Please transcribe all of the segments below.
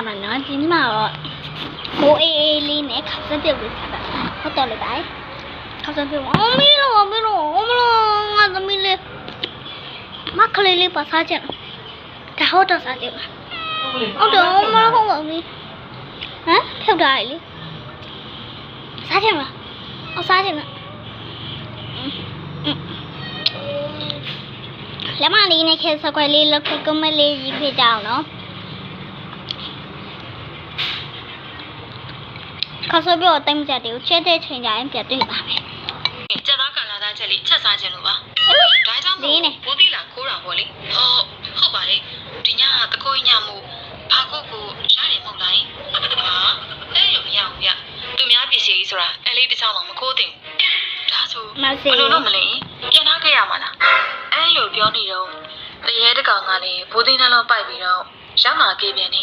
မှာနော်ဒီမှာတော့မိုးအေးအေးလေးနဲ့ခါစက်ပြုတ်လေးစားတာဟုတ်တော်လေပါခါစက်ပြုတ်အမီးလို့ငါသမီးလေးမကလေးလေးပါစားချင်ဒါဟုတ်တော့စားတယ်ဟုတ်တယ်မဟုတ်ပါဘူးဟမ်ဖြုတ်တာလေစားချင်လားစားချင်လားလက်မလေးနဲ့ခဲစကွယ်လေးလောက်ခဲကမလေးကြီးဖြစ်ကြအောင်နော်ခါဆိုပြောအတိုင်းကြတယ်ကိုချက်တဲ့ချိန်ကြရင်ပြတ်တွေ့ပါမယ်ကျက်သားကလာသားချက်လေးချက်စားခြင်းလို့ပါဒါကြောင့်မို့ဘိုးသီးလာခိုးတာပေါ့လေဟုတ်ပါလေဒီညတကိုးညမှုဘာကုတ်ကိုရတယ်မဟုတ်လားဟာအဲ့လိုမရဘူးဗျသူများပစ္စည်းကြီးဆိုတာအဲ့လေးတစ်ချောင်းတော့မခိုးတင်ဒါဆိုဘယ်လိုလုပ်မလဲပြန်ထားခဲ့ရမှာလားအဲ့လိုပြောနေတော့တရေတကောင်ကလည်းဘိုးသီးနှလုံးပိုက်ပြီးတော့ရောက်လာခဲ့ပြန်နေ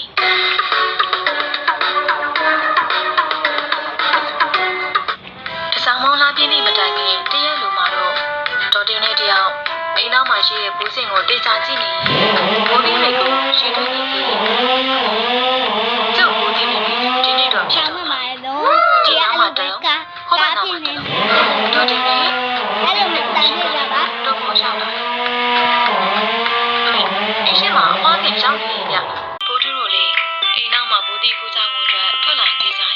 ဆောင်မောင်းလာပြင်းနေမတိုင်ခင်တရက်လိုမှာတော့တော်တင်နဲ့တယောက်အိမ်နောက်မှာရှိတဲ့ဘူးစင်ကိုတေချာကြည့်နေဘိုးလေးတွေကိုရှင်းနေပြီကျုပ်ဘိုးလေးတွေဒီနေ့တော့ဖြစ်တော့မှာတော့ဒီအမတကဟုတ်ပါတော့တော်တင်နဲ့အဲ့လိုနဲ့တိုင်နေကြပါတော့ခေါ်ဆောင်လာအရှင်မအမကကြောက်နေကြဘိုးတို့လေးအိမ်နောက်မှာဘူးတီကူးစားမှုအတွက်ထွက်လာခဲ့ကြတယ်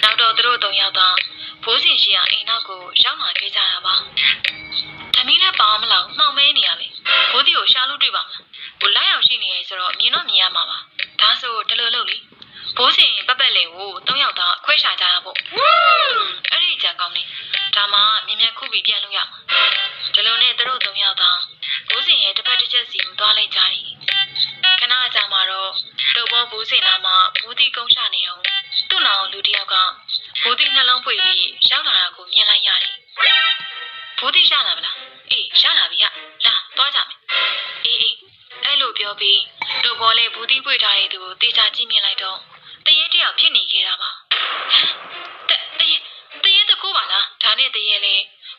နောက်တော့သူတို့တုံရောက်တော့ဘိုးစင်ရှိအိမ်နောက်ကိုရောက်လာခဲ့ကြတာပါ။သမီးလည်းပါမလားမှောင်မဲနေရပဲ။ဘိုးတီကိုရှာလို့တွေ့ပါမလား။ဘိုးလိုက်ရောက်ရှိနေရဲဆိုတော့မြင်တော့မြင်ရမှာပါ။ဒါဆိုတလို့လို့လေ။ဘိုးစင်ပပက်လေးကို၃ယောက်သားခွဲရှာကြတာပေါ့။အဲ့ဒီကြံကောင်းနေ။ဒါမှမြင်မြန်ခုပြီးပြန်လို့ရမှာ။ဒီလိုနဲ့သူတို့၃ယောက်သားဘိုးစင်ရဲ့တစ်ဖက်တစ်ချက်စီမသွားလိုက်ကြတယ်။ခဏကြာမှတော့တို့ဘောဘိုးစင်နာမှာဘိုးတီကုန်းရှာနေတော့သူ့နောက်လူတစ်ယောက်ကဘိုးတီနှလုံးပွေပြီးရောက်လာတာကိုမြင်လိုက်ရတယ်။ဘိုးတီရလာမလား။အေးရလာပြီရ။လာသွားကြမယ်။အေးအဲ့လိုပြောပြီးတို့ဘောလေးဘိုးတီပွေထားတဲ့သူကိုတေချာကြည့်မြင်လိုက်တော့တရေတယောက်ဖြစ်နေခဲ့တာပါ။ဟမ်တရေတကူပါလား။ဒါနဲ့တရေလေ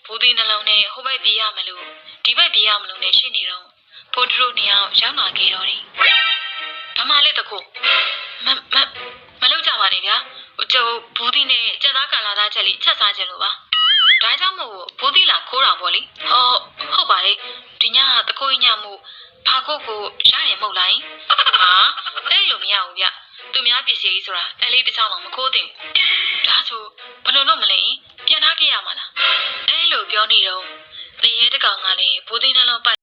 ဘိုးတီနှလုံးနဲ့ဟိုဘက်ပြေးရမလို့ဒီဘက်ပြေးရမလို့နဲ့ရှင်းနေတော့ဘိုးတို့နှစ်ယောက်ရောက်လာခဲ့တော့တယ်။ဘာမှလည်းတကူမလုပ်ကြပါနဲ့ဗျာကျုပ်ဘူးသီးနဲ့ကျက်သားကလာသားချက်လေးချက်စားခြင်းလို့ပါဒါကြောင့်မို့ဘူးသီးလာခိုးတာပေါ့လေဟုတ်ပါလေဒီညတကိုးညမှုဘာကုတ်ကိုရတယ်မဟုတ်လားဟာအဲ့လိုမရဘူးဗျသူများပစ္စည်းဆိုတာအဲ့လေးတစ်ချောင်းတော့မခိုးတင်ဒါဆိုဘယ်လိုလုပ်မလဲပြန်ထားခဲ့ရမှာလားအဲ့လိုပြောနေတော့တရေတကောင်ကလည်းဘူးသီးနှလုံးပိုက်